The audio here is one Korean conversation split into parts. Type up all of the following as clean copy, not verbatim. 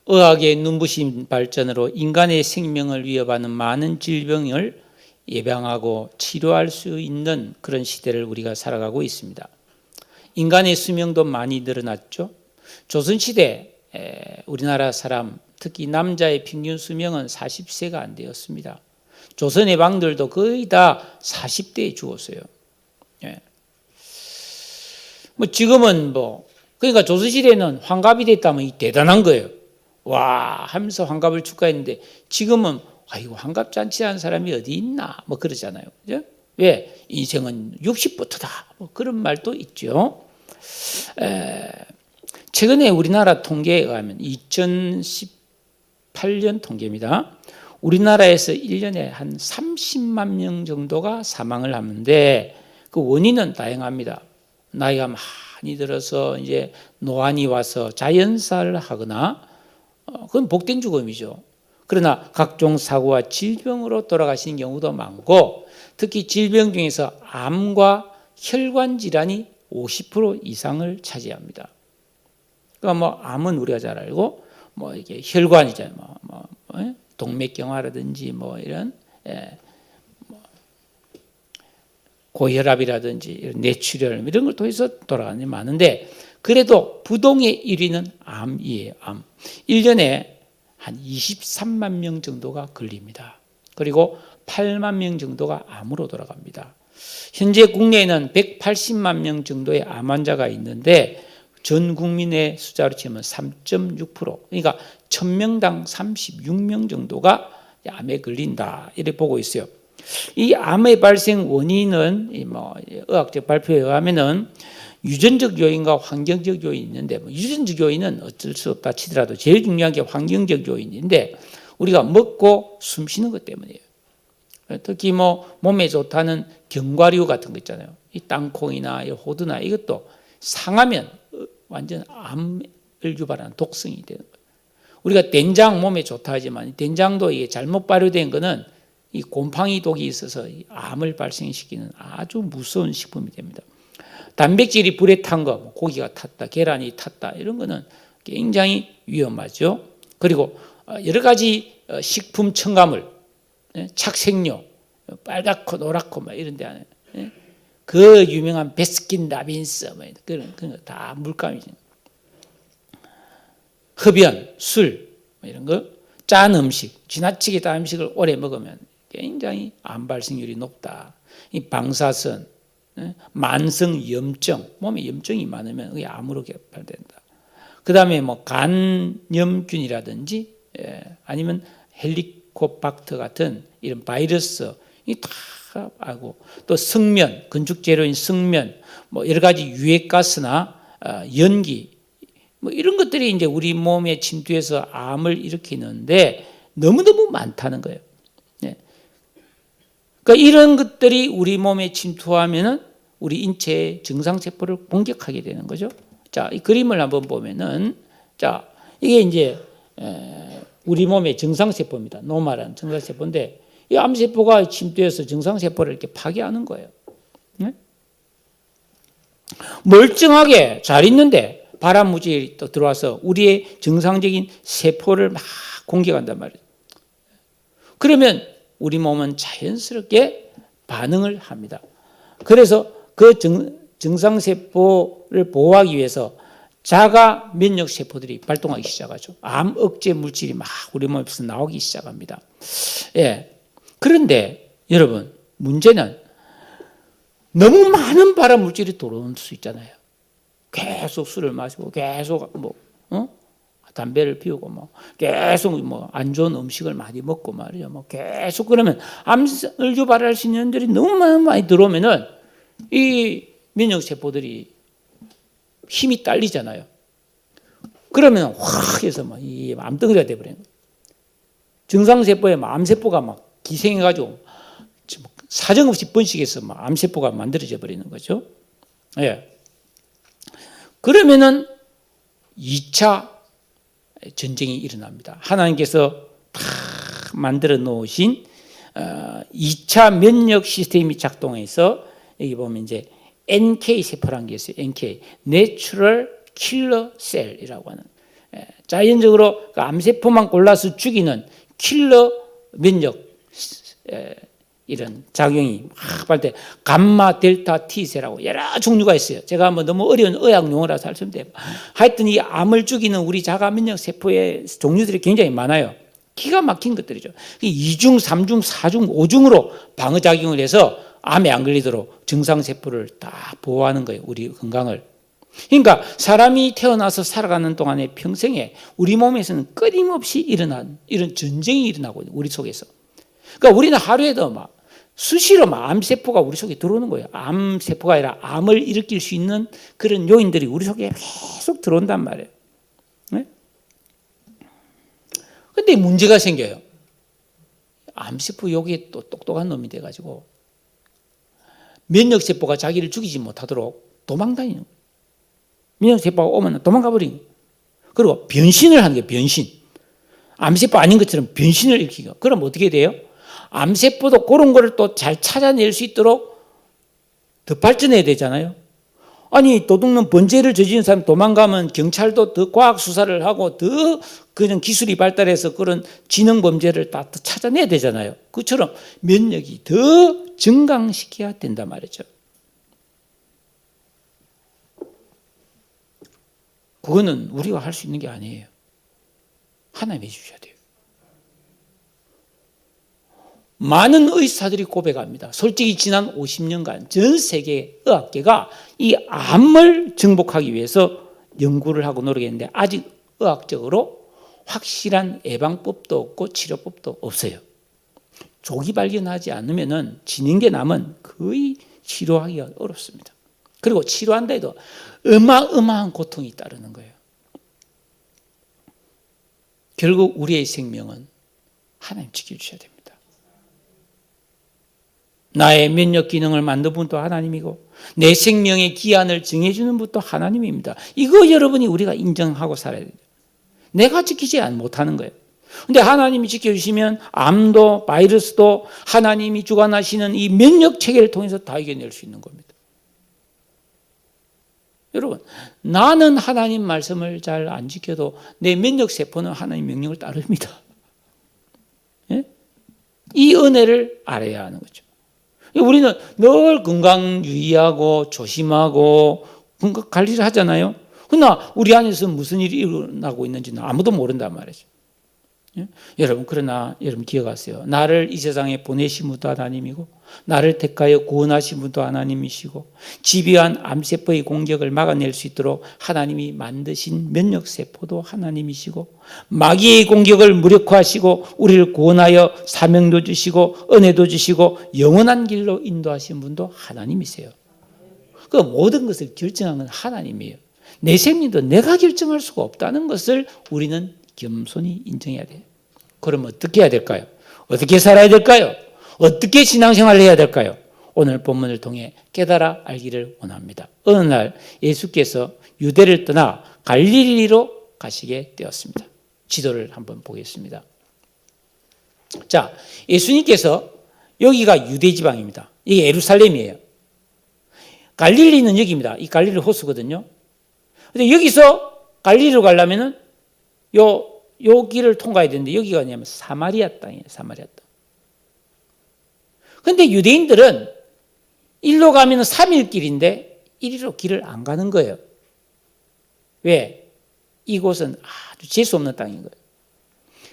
의학의 눈부신 발전으로 인간의 생명을 위협하는 많은 질병을 예방하고 치료할 수 있는 그런 시대를 우리가 살아가고 있습니다. 인간의 수명도 많이 늘어났죠. 조선시대 우리나라 사람, 특히 남자의 평균 수명은 40세가 안 되었습니다. 조선의 왕들도 거의 다 40대에 죽었어요. 지금은 그러니까 조선시대는 환갑이 됐다면 대단한 거예요. 와 하면서 환갑을 축하했는데 지금은 아이고 환갑잔치 한 사람이 어디 있나 그러잖아요. 그죠? 왜? 인생은 60부터다 그런 말도 있죠. 최근에 우리나라 통계에 의하면 2018년 통계입니다. 우리나라에서 1년에 한 30만 명 정도가 사망을 하는데 그 원인은 다양합니다. 나이가 많이 들어서 이제 노안이 와서 자연사를 하거나 그건 복된 죽음이죠. 그러나 각종 사고와 질병으로 돌아가시는 경우도 많고 특히 질병 중에서 암과 혈관 질환이 50% 이상을 차지합니다. 그러니까 암은 우리가 잘 알고 이게 혈관이잖아요. 동맥경화라든지 이런 고혈압이라든지 이런 뇌출혈 이런 걸 통해서 돌아가는 게 많은데 그래도 부동의 1위는 암이에요. 암. 1년에 한 23만 명 정도가 걸립니다. 그리고 8만 명 정도가 암으로 돌아갑니다. 현재 국내에는 180만 명 정도의 암 환자가 있는데 전 국민의 숫자로 치면 3.6%, 그러니까 1000명당 36명 정도가 암에 걸린다 이렇게 보고 있어요. 이 암의 발생 원인은 의학적 발표에 의하면은 유전적 요인과 환경적 요인이 있는데 유전적 요인은 어쩔 수 없다 치더라도 제일 중요한 게 환경적 요인인데 우리가 먹고 숨 쉬는 것 때문이에요. 특히 몸에 좋다는 견과류 같은 거 있잖아요. 이 땅콩이나 이 호두나 이것도 상하면 완전 암을 유발하는 독성이 되는 거예요. 우리가 된장 몸에 좋다 하지만 된장도 이게 잘못 발효된 거는 이 곰팡이 독이 있어서 암을 발생시키는 아주 무서운 식품이 됩니다. 단백질이 불에 탄 거, 고기가 탔다, 계란이 탔다 이런 거는 굉장히 위험하죠. 그리고 여러 가지 식품 첨가물, 착색료, 빨갛고 노랗고 이런 데 안에 그 유명한 베스킨라빈스 그런 거 다 물감이죠. 흡연, 술 이런 거, 짠 음식, 지나치게 짠 음식을 오래 먹으면 굉장히 암 발생률이 높다. 이 방사선, 만성 염증, 몸에 염증이 많으면 그게 암으로 개발된다. 그 다음에 간염균이라든지 아니면 헬리코박터 같은 이런 바이러스 다 하고 또 성면, 건축 재료인 성면, 여러 가지 유해가스나 연기 이런 것들이 이제 우리 몸에 침투해서 암을 일으키는데 너무너무 많다는 거예요. 그러니까 이런 것들이 우리 몸에 침투하면은 우리 인체의 정상세포를 공격하게 되는 거죠. 자, 이 그림을 한번 보면은 자, 이게 이제 우리 몸의 정상세포입니다. 노말한 정상세포인데 이 암세포가 침투해서 정상세포를 이렇게 파괴하는 거예요. 멀쩡하게 잘 있는데 발암물질이 또 들어와서 우리의 정상적인 세포를 막 공격한단 말이에요. 그러면 우리 몸은 자연스럽게 반응을 합니다. 그래서 그 정상세포를 보호하기 위해서 자가 면역세포들이 발동하기 시작하죠. 암 억제 물질이 막 우리 몸에서 나오기 시작합니다. 그런데 여러분 문제는 너무 많은 발암 물질이 들어올 수 있잖아요. 계속 술을 마시고 계속 담배를 피우고 계속 안 좋은 음식을 많이 먹고 말이죠. 계속 그러면 암을 유발할 수 있는 년들이 너무 많이 들어오면은 이 면역 세포들이 힘이 딸리잖아요. 그러면 확 해서 이 암덩어리가 돼 버려요. 정상 세포에 암세포가 기생해가지고 사정없이 번식해서 암세포가 만들어져 버리는 거죠. 그러면은 2차 전쟁이 일어납니다. 하나님께서 다 만들어 놓으신 2차 면역 시스템이 작동해서 여기 보면 이제 NK 세포라는 게 있어요. NK, Natural Killer Cell이라고 하는 자연적으로 그 암세포만 골라서 죽이는 킬러 면역 이런 작용이 막 발달, 감마 델타 T세라고 여러 종류가 있어요. 제가 뭐 너무 어려운 의학 용어라서 할 수 없는데 하여튼 이 암을 죽이는 우리 자가 면역 세포의 종류들이 굉장히 많아요. 기가 막힌 것들이죠. 2중, 3중, 4중, 5중으로 방어작용을 해서 암에 안 걸리도록 증상세포를 다 보호하는 거예요. 우리 건강을. 그러니까 사람이 태어나서 살아가는 동안에 평생에 우리 몸에서는 끊임없이 일어난 이런 전쟁이 일어나고 있는 우리 속에서. 그러니까 우리는 하루에도 막 수시로 막 암세포가 우리 속에 들어오는 거예요. 암세포가 아니라 암을 일으킬 수 있는 그런 요인들이 우리 속에 계속 들어온단 말이에요. 네? 근데 문제가 생겨요. 암세포 여기에 또 똑똑한 놈이 돼가지고 면역세포가 자기를 죽이지 못하도록 도망다니는 거예요. 면역세포가 오면 도망가 버리는 거예요. 그리고 변신을 하는 거예요. 변신. 암세포 아닌 것처럼 변신을 일으키고. 그럼 어떻게 돼요? 암세포도 그런 거를 또 잘 찾아낼 수 있도록 더 발전해야 되잖아요. 아니 도둑놈 범죄를 저지른 사람 도망가면 경찰도 더 과학 수사를 하고 더 그런 기술이 발달해서 그런 지능 범죄를 다 찾아내야 되잖아요. 그처럼 면역이 더 증강시켜야 된단 말이죠. 그거는 우리가 할 수 있는 게 아니에요. 하나님이 해주셔야 돼요. 많은 의사들이 고백합니다. 솔직히 지난 50년간 전 세계 의학계가 이 암을 정복하기 위해서 연구를 하고 노력했는데 아직 의학적으로 확실한 예방법도 없고 치료법도 없어요. 조기 발견하지 않으면 진행된 암은 거의 치료하기가 어렵습니다. 그리고 치료한다 해도 어마어마한 고통이 따르는 거예요. 결국 우리의 생명은 하나님 지켜주셔야 됩니다. 나의 면역 기능을 만든 분도 하나님이고 내 생명의 기한을 정해주는 분도 하나님입니다. 이거 여러분이 우리가 인정하고 살아야 돼요. 내가 지키지 못하는 거예요. 그런데 하나님이 지켜주시면 암도 바이러스도 하나님이 주관하시는 이 면역 체계를 통해서 다 이겨낼 수 있는 겁니다. 여러분, 나는 하나님 말씀을 잘 안 지켜도 내 면역 세포는 하나님 명령을 따릅니다. 예? 이 은혜를 알아야 하는 거죠. 우리는 늘 건강 유의하고 조심하고 건강 관리를 하잖아요. 그러나 우리 안에서 무슨 일이 일어나고 있는지는 아무도 모른단 말이죠. 예? 여러분, 그러나 여러분 기억하세요. 나를 이 세상에 보내신 분도 하나님이고 나를 택하여 구원하신 분도 하나님이시고 집요한 암세포의 공격을 막아낼 수 있도록 하나님이 만드신 면역세포도 하나님이시고 마귀의 공격을 무력화하시고 우리를 구원하여 사명도 주시고 은혜도 주시고 영원한 길로 인도하신 분도 하나님이세요. 그 모든 것을 결정하는 건 하나님이에요. 내 생명도 내가 결정할 수가 없다는 것을 우리는 겸손히 인정해야 돼요. 그럼 어떻게 해야 될까요? 어떻게 살아야 될까요? 어떻게 신앙생활을 해야 될까요? 오늘 본문을 통해 깨달아 알기를 원합니다. 어느 날 예수께서 유대를 떠나 갈릴리로 가시게 되었습니다. 지도를 한번 보겠습니다. 자, 예수님께서 여기가 유대 지방입니다. 이게 예루살렘이에요. 갈릴리는 여기입니다. 이 갈릴리 호수거든요. 근데 여기서 갈릴리로 가려면은 요 길을 통과해야 되는데 여기가 뭐냐면 사마리아 땅이에요. 사마리아 땅. 근데 유대인들은 일로 가면 3일 길인데 이리로 길을 안 가는 거예요. 왜? 이곳은 아주 재수 없는 땅인 거예요.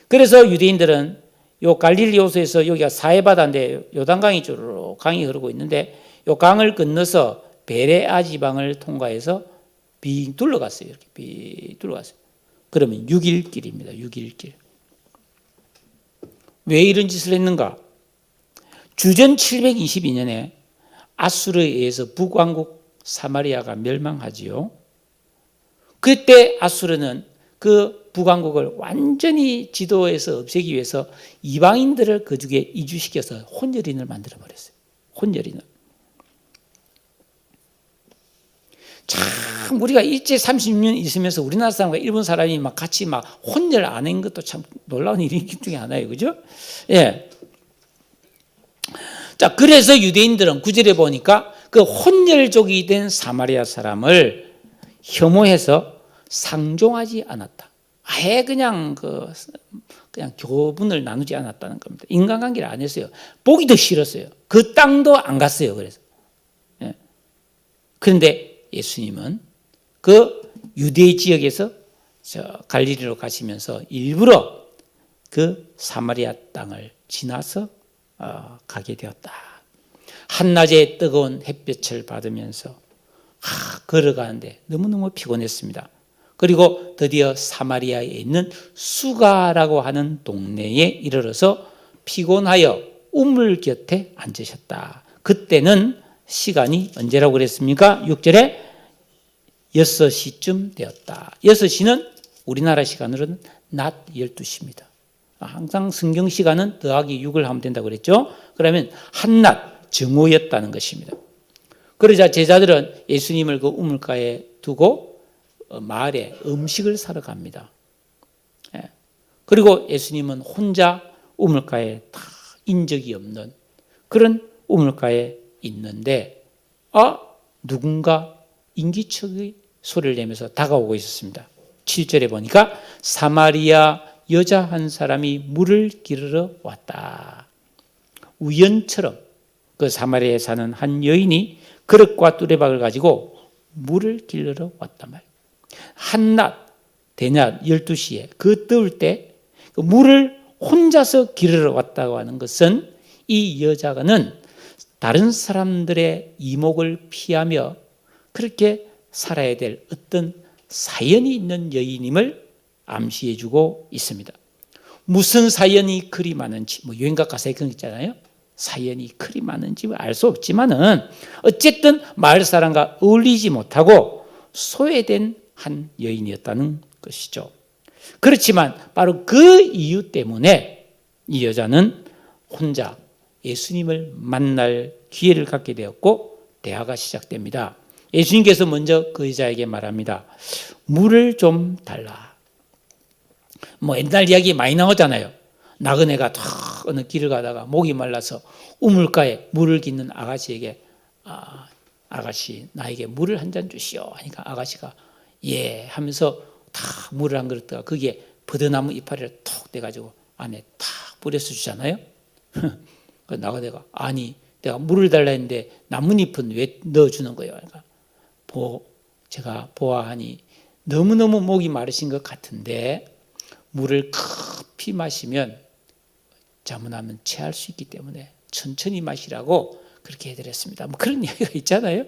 그래서 유대인들은 요 갈릴리 호수에서 여기가 사해바다인데 요단강이 쭉 강이 흐르고 있는데 요 강을 건너서 베레아 지방을 통과해서 빙 둘러갔어요. 이렇게 빙 둘러갔어요. 그러면 6일 길입니다. 6일 길. 왜 이런 짓을 했는가? 주전 722년에 아수르에 의해서 북왕국 사마리아가 멸망하지요. 그때 아수르는 그 북왕국을 완전히 지도에서 없애기 위해서 이방인들을 그 중에 이주시켜서 혼혈인을 만들어버렸어요. 혼혈인을. 참 우리가 일제 30년 있으면서 우리나라 사람과 일본 사람이 막 같이 막 혼혈 안 한 것도 참 놀라운 일 중에 하나예요. 그죠? 예. 자, 그래서 유대인들은 9절에 보니까 그 혼혈족이 된 사마리아 사람을 혐오해서 상종하지 않았다. 아예 그냥 교분을 나누지 않았다는 겁니다. 인간관계를 안 했어요. 보기도 싫었어요. 그 땅도 안 갔어요. 그래서. 예. 그런데 예수님은 그 유대 지역에서 저 갈릴리로 가시면서 일부러 그 사마리아 땅을 지나서 가게 되었다. 한낮에 뜨거운 햇볕을 받으면서 걸어가는데 너무너무 피곤했습니다. 그리고 드디어 사마리아에 있는 수가라고 하는 동네에 이르러서 피곤하여 우물 곁에 앉으셨다. 그때는 시간이 언제라고 그랬습니까? 6절에 6시쯤 되었다. 6시는 우리나라 시간으로는 낮 12시입니다. 항상 성경 시간은 더하기 6을 하면 된다고 그랬죠. 그러면 한낮 정오였다는 것입니다. 그러자 제자들은 예수님을 그 우물가에 두고 마을에 음식을 사러 갑니다. 그리고 예수님은 혼자 우물가에 다 인적이 없는 그런 우물가에 있는데 누군가 인기척의 소리를 내면서 다가오고 있었습니다. 7절에 보니까 사마리아 여자 한 사람이 물을 기르러 왔다. 우연처럼 그 사마리아에 사는 한 여인이 그릇과 뚜레박을 가지고 물을 기르러 왔단 말이에요. 한낮, 대낮 12시에 그 더울 때 그 물을 혼자서 기르러 왔다고 하는 것은 이 여자는 다른 사람들의 이목을 피하며 그렇게 살아야 될 어떤 사연이 있는 여인임을 암시해주고 있습니다. 무슨 사연이 그리 많은지 여행가 가사에 그런 거 있잖아요. 사연이 그리 많은지 알 수 없지만은 어쨌든 마을 사람과 어울리지 못하고 소외된 한 여인이었다는 것이죠. 그렇지만 바로 그 이유 때문에 이 여자는 혼자 예수님을 만날 기회를 갖게 되었고 대화가 시작됩니다. 예수님께서 먼저 그 여자에게 말합니다. 물을 좀 달라. 옛날 이야기 많이 나오잖아요. 나그네가 탁 어느 길을 가다가 목이 말라서 우물가에 물을 깃는 아가씨에게 아가씨 나에게 물을 한 잔 주시오 하니까 아가씨가 예 하면서 탁 물을 한 그릇다가 거기에 버드나무 이파리를 톡 대가지고 안에 탁 뿌려서 주잖아요. 그 나그네가 아니 내가 물을 달라 했는데 나뭇잎은 왜 넣어주는 거예요? 그러니까 제가 보아하니 너무너무 목이 마르신 것 같은데 물을 커피 마시면 자문하면 체할 수 있기 때문에 천천히 마시라고 그렇게 해드렸습니다. 그런 이야기가 있잖아요.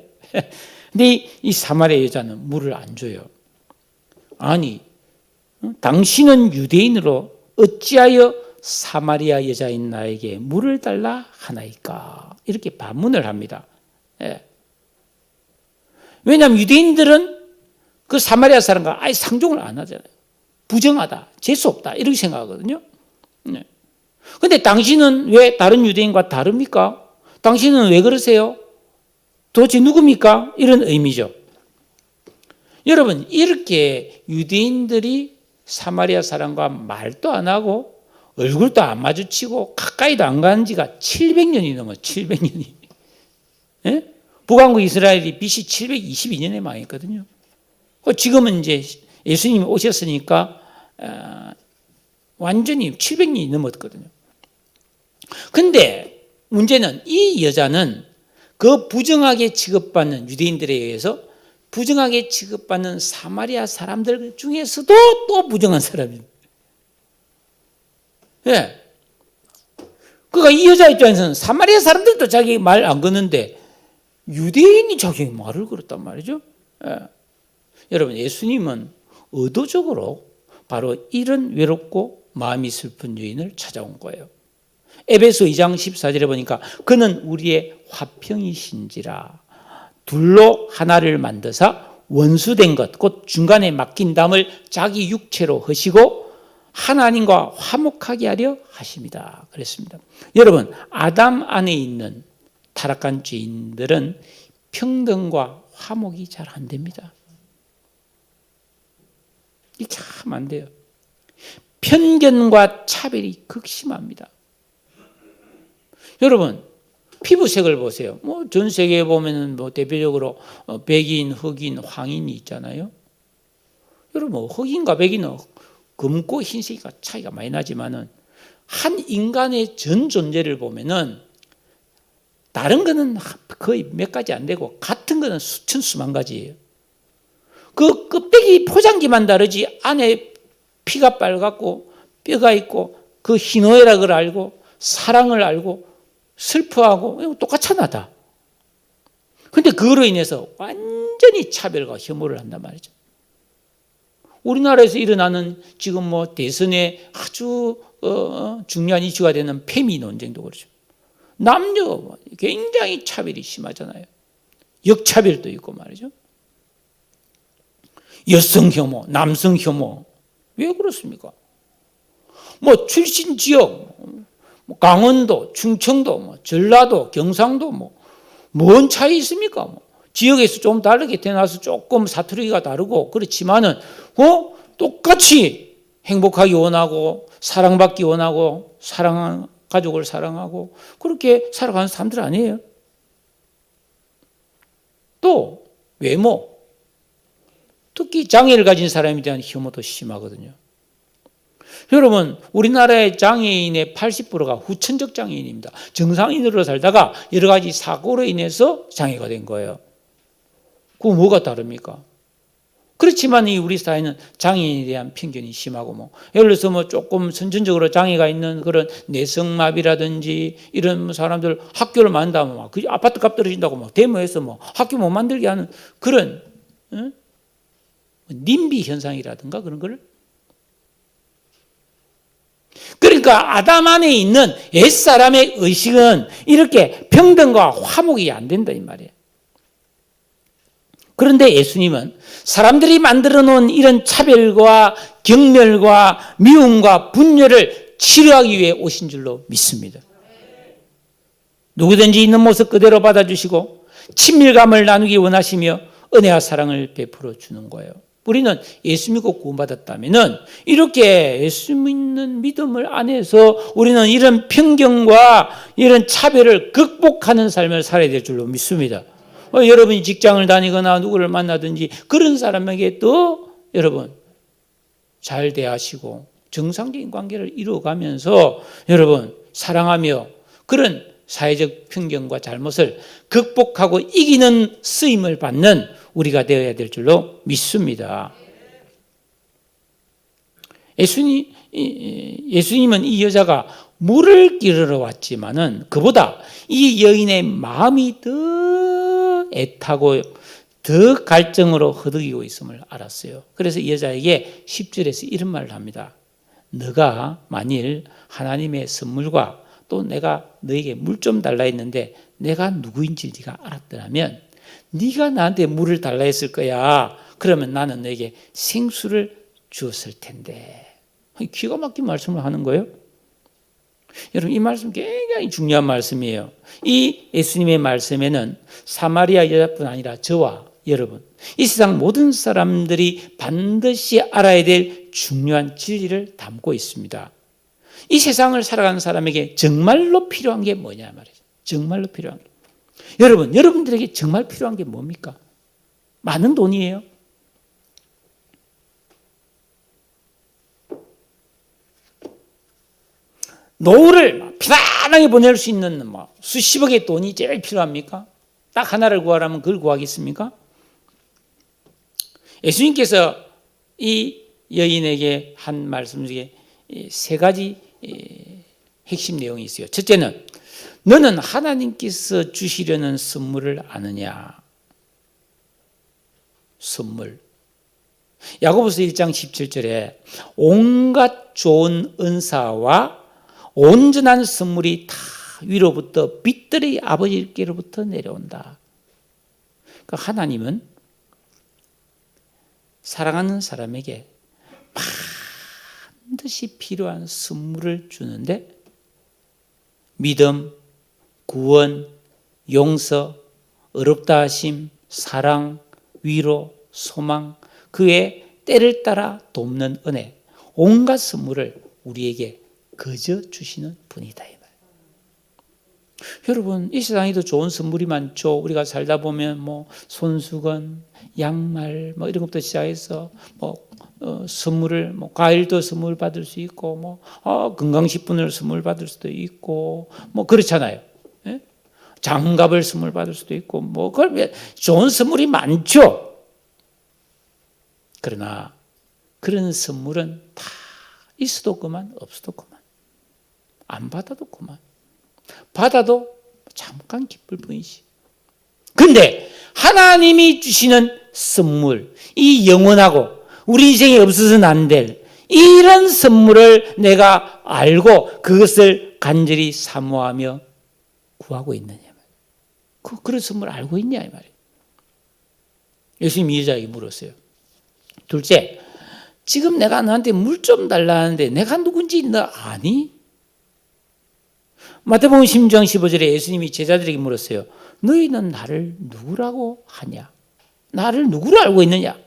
근데 이 사마리아 여자는 물을 안 줘요. 아니, 당신은 유대인으로 어찌하여 사마리아 여자인 나에게 물을 달라 하나이까? 이렇게 반문을 합니다. 왜냐하면 유대인들은 그 사마리아 사람과 아예 상종을 안 하잖아요. 부정하다, 재수없다 이렇게 생각하거든요. 그런데 당신은 왜 다른 유대인과 다릅니까? 당신은 왜 그러세요? 도대체 누굽니까? 이런 의미죠. 여러분 이렇게 유대인들이 사마리아 사람과 말도 안 하고 얼굴도 안 마주치고 가까이도 안 가는 지가 700년이 넘어요. 700년이. 예? 북왕국 이스라엘이 BC 722년에 망했거든요. 지금은 이제 예수님이 오셨으니까 완전히 700년이 넘었거든요. 근데 문제는 이 여자는 그 부정하게 취급받는 유대인들에 의해서 부정하게 취급받는 사마리아 사람들 중에서도 또 부정한 사람이에요. 예. 그러니까 이 여자 입장에서는 사마리아 사람들도 자기 말 안 거는데 유대인이 자기 말을 걸었단 말이죠. 예. 여러분 예수님은 의도적으로 바로 이런 외롭고 마음이 슬픈 여인을 찾아온 거예요. 에베소 2장 14절에 보니까 그는 우리의 화평이신지라 둘로 하나를 만드사 원수된 것 곧 중간에 막힌 담을 자기 육체로 하시고 하나님과 화목하게 하려 하십니다. 그랬습니다. 여러분 아담 안에 있는 타락한 죄인들은 평등과 화목이 잘 안 됩니다. 이게 참 안 돼요. 편견과 차별이 극심합니다. 여러분 피부색을 보세요. 전 세계에 보면은 대표적으로 백인, 흑인, 황인이 있잖아요. 여러분 흑인과 백인은 검고 흰색이가 차이가 많이 나지만은 한 인간의 전 존재를 보면은 다른 거는 거의 몇 가지 안 되고 같은 거는 수천 수만 가지예요. 그 껍데기 포장지만 다르지 안에 피가 빨갛고 뼈가 있고 그 희노애락을 알고 사랑을 알고 슬퍼하고 똑같잖아 다. 근데 그거로 인해서 완전히 차별과 혐오를 한단 말이죠. 우리나라에서 일어나는 지금 뭐 대선에 아주 중요한 이슈가 되는 페미 논쟁도 그렇죠. 남녀 굉장히 차별이 심하잖아요. 역차별도 있고 말이죠. 여성 혐오, 남성 혐오. 왜 그렇습니까? 뭐 출신 지역, 강원도, 충청도, 전라도, 경상도 뭔 차이 있습니까? 지역에서 좀 다르게 태어나서 조금 사투리가 다르고 그렇지만은 똑같이 행복하기 원하고 사랑받기 원하고 가족을 사랑하고 그렇게 살아가는 사람들 아니에요? 또 외모, 특히 장애를 가진 사람에 대한 혐오도 심하거든요. 여러분, 우리나라의 장애인의 80%가 후천적 장애인입니다. 정상인으로 살다가 여러 가지 사고로 인해서 장애가 된 거예요. 그거 뭐가 다릅니까? 그렇지만 이 우리 사회는 장애인에 대한 편견이 심하고 예를 들어서 조금 선천적으로 장애가 있는 그런 내성마비라든지 이런 사람들 학교를 만든다면 그 아파트 값 떨어진다고 데모해서 학교 못 만들게 하는 그런 님비 현상이라든가 그런 걸. 그러니까 아담 안에 있는 옛사람의 의식은 이렇게 평등과 화목이 안 된다 이 말이에요. 그런데 예수님은 사람들이 만들어 놓은 이런 차별과 경멸과 미움과 분열을 치료하기 위해 오신 줄로 믿습니다. 누구든지 있는 모습 그대로 받아주시고 친밀감을 나누기 원하시며 은혜와 사랑을 베풀어 주는 거예요. 우리는 예수 믿고 구원받았다면 이렇게 예수 믿는 믿음을 안에서 우리는 이런 편견과 이런 차별을 극복하는 삶을 살아야 될 줄로 믿습니다. 여러분이 직장을 다니거나 누구를 만나든지 그런 사람에게 또 여러분 잘 대하시고 정상적인 관계를 이루어가면서 여러분 사랑하며 그런 사회적 편견과 잘못을 극복하고 이기는 쓰임을 받는 우리가 되어야 될 줄로 믿습니다. 예수님은 이 여자가 물을 기르러 왔지만은 그보다 이 여인의 마음이 더 애타고 더 갈증으로 허덕이고 있음을 알았어요. 그래서 이 여자에게 10절에서 이런 말을 합니다. 너가 만일 하나님의 선물과 또 내가 너에게 물 좀 달라 했는데 내가 누구인지 네가 알았더라면 네가 나한테 물을 달라 했을 거야. 그러면 나는 너에게 생수를 주었을 텐데. 기가 막힌 말씀을 하는 거예요. 여러분 이 말씀 굉장히 중요한 말씀이에요. 이 예수님의 말씀에는 사마리아 여자뿐 아니라 저와 여러분 이 세상 모든 사람들이 반드시 알아야 될 중요한 진리를 담고 있습니다. 이 세상을 살아가는 사람에게 정말로 필요한 게 뭐냐 말이죠. 정말로 필요한 게. 여러분들에게 정말 필요한 게 뭡니까? 많은 돈이에요? 노후를 편안하게 보낼 수 있는 수십억의 돈이 제일 필요합니까? 딱 하나를 구하라면 그걸 구하겠습니까? 예수님께서 이 여인에게 한 말씀 중에 세 가지 핵심 내용이 있어요. 첫째는 너는 하나님께서 주시려는 선물을 아느냐? 선물. 야고보서 1장 17절에 온갖 좋은 은사와 온전한 선물이 다 위로부터 빛들의 아버지께로부터 내려온다. 그러니까 하나님은 사랑하는 사람에게 반드시 필요한 선물을 주는데 믿음, 구원, 용서, 의롭다 하심, 사랑, 위로, 소망, 그의 때를 따라 돕는 은혜, 온갖 선물을 우리에게 거저 주시는 분이다. 이 말. 여러분, 이 세상에도 좋은 선물이 많죠. 우리가 살다 보면 손수건, 양말 이런 것부터 시작해서 선물을 과일도 선물 받을 수 있고 건강식품을 선물 받을 수도 있고 그렇잖아요. 예? 장갑을 선물 받을 수도 있고 그걸 좋은 선물이 많죠. 그러나 그런 선물은 다 있어도 그만 없어도 그만 안 받아도 그만 받아도 잠깐 기쁠 뿐이지. 근데 하나님이 주시는 선물, 이 영원하고 우리 인생에 없어서는 안 될 이런 선물을 내가 알고 그것을 간절히 사모하며 구하고 있느냐. 그런 선물 알고 있냐 이 말이에요. 예수님이 이 여자에게 물었어요. 둘째, 지금 내가 너한테 물 좀 달라는데 내가 누군지 너 아니? 마태복음 16장 15절에 예수님이 제자들에게 물었어요. 너희는 나를 누구라고 하냐? 나를 누구로 알고 있느냐?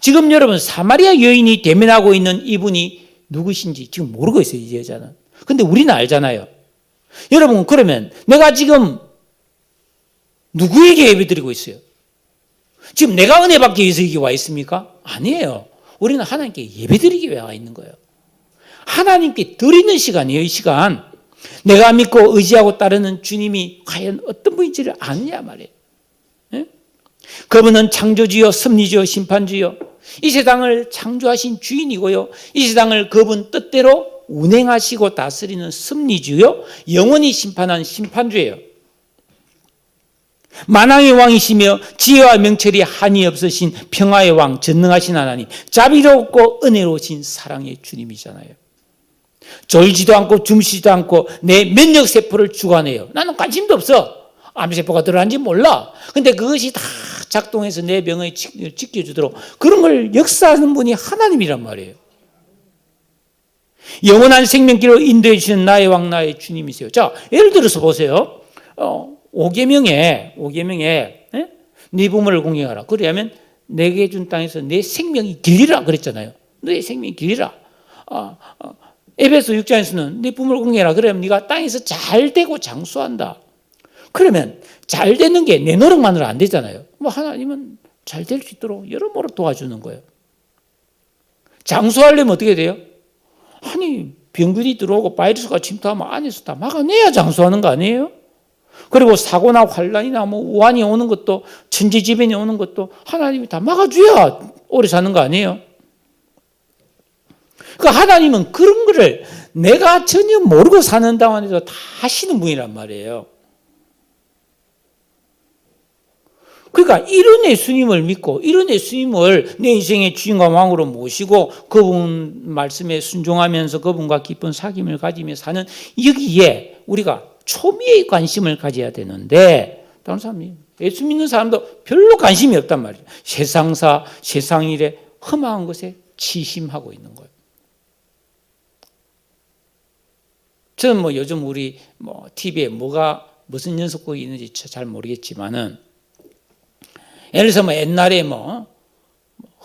지금 여러분 사마리아 여인이 대면하고 있는 이분이 누구신지 지금 모르고 있어요. 이 여자는. 근데 우리는 알잖아요. 여러분 그러면 내가 지금 누구에게 예배드리고 있어요? 지금 내가 은혜 받기 위해서 여기 와 있습니까? 아니에요. 우리는 하나님께 예배드리기 위해 와 있는 거예요. 하나님께 드리는 시간이에요. 이 시간. 내가 믿고 의지하고 따르는 주님이 과연 어떤 분인지를 아느냐 말이에요. 예? 그분은 창조주요, 섭리주요, 심판주요. 이 세상을 창조하신 주인이고요. 이 세상을 그분 뜻대로 운행하시고 다스리는 섭리주요, 영원히 심판한 심판주예요. 만왕의 왕이시며 지혜와 명철이 한이 없으신 평화의 왕, 전능하신 하나님, 자비롭고 은혜로우신 사랑의 주님이잖아요. 졸지도 않고 줌시지도 않고 내 면역세포를 주관해요. 나는 관심도 없어. 암세포가 들어간지 몰라. 근데 그것이 다 작동해서 내 병을 지켜주도록 그런 걸 역사하는 분이 하나님이란 말이에요. 영원한 생명길로 인도해 주시는 나의 왕 나의 주님이세요. 자, 예를 들어서 보세요. 5계명에 네 부모를 공경하라. 그러면 내게 준 땅에서 내 생명이 길리라 그랬잖아요. 너의 생명이 길리라. 에베소 6장에서는 네 부모를 공경하라. 그러면 네가 땅에서 잘 되고 장수한다. 그러면 잘 되는 게 내 노력만으로 안 되잖아요. 하나님은 잘 될 수 있도록 여러모로 도와주는 거예요. 장수하려면 어떻게 돼요? 아니 병균이 들어오고 바이러스가 침투하면 안에서 다 막아내야 장수하는 거 아니에요? 그리고 사고나 환란이나 우환이 오는 것도 천재지변이 오는 것도 하나님이 다 막아줘야 오래 사는 거 아니에요? 그 하나님은 그런 거를 내가 전혀 모르고 사는 동안에도 다 하시는 분이란 말이에요. 그러니까 이런 예수님을 믿고 이런 예수님을 내 인생의 주인과 왕으로 모시고 그분 말씀에 순종하면서 그분과 깊은 사귐을 가지며 사는 여기에 우리가 초미의 관심을 가져야 되는데 다른 사람이 예수 믿는 사람도 별로 관심이 없단 말이에요. 세상사, 세상일에 험한 것에 치심하고 있는 거예요. 저는 요즘 우리 TV에 무슨 연속극이 있는지 잘 모르겠지만은 예를 들어서 옛날에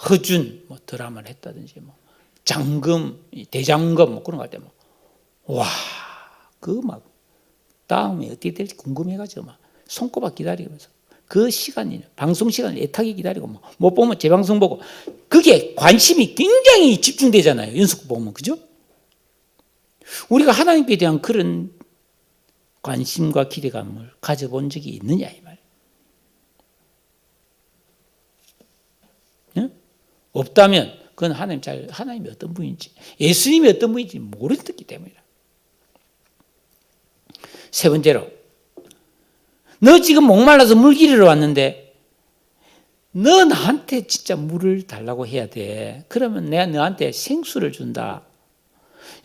허준 드라마를 했다든지 장금, 대장금 그런 거 할 때 와, 다음에 어떻게 될지 궁금해가지고 손꼽아 기다리면서 그 시간이 방송 시간을 애타게 기다리고 못 보면 재방송 보고 그게 관심이 굉장히 집중되잖아요. 연속 보면 그죠? 우리가 하나님께 대한 그런 관심과 기대감을 가져본 적이 있느냐 이 말. 예? 없다면 그건 하나님이 어떤 분인지 예수님이 어떤 분인지 모르기 때문이다. 세 번째로 너 지금 목말라서 물 기르러 왔는데 너 나한테 진짜 물을 달라고 해야 돼. 그러면 내가 너한테 생수를 준다.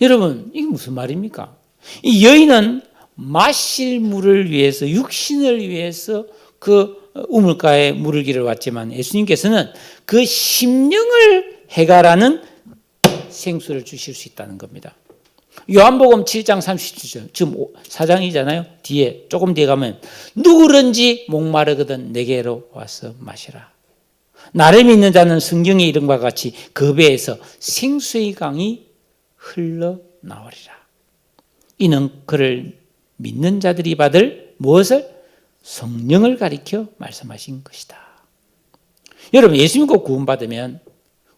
여러분 이게 무슨 말입니까? 이 여인은 마실 물을 위해서 육신을 위해서 그 우물가에 물을 기르러 왔지만 예수님께서는 그 심령을 해결하는 생수를 주실 수 있다는 겁니다. 요한복음 7장 37절 지금 4장이잖아요. 조금 뒤에 가면 누구든지 목마르거든 내게로 와서 마시라. 나를 믿는 자는 성경에 이른 바와 같이 그 배에서 생수의 강이 흘러나오리라. 이는 그를 믿는 자들이 받을 무엇을? 성령을 가리켜 말씀하신 것이다. 여러분 예수 믿고 구원받으면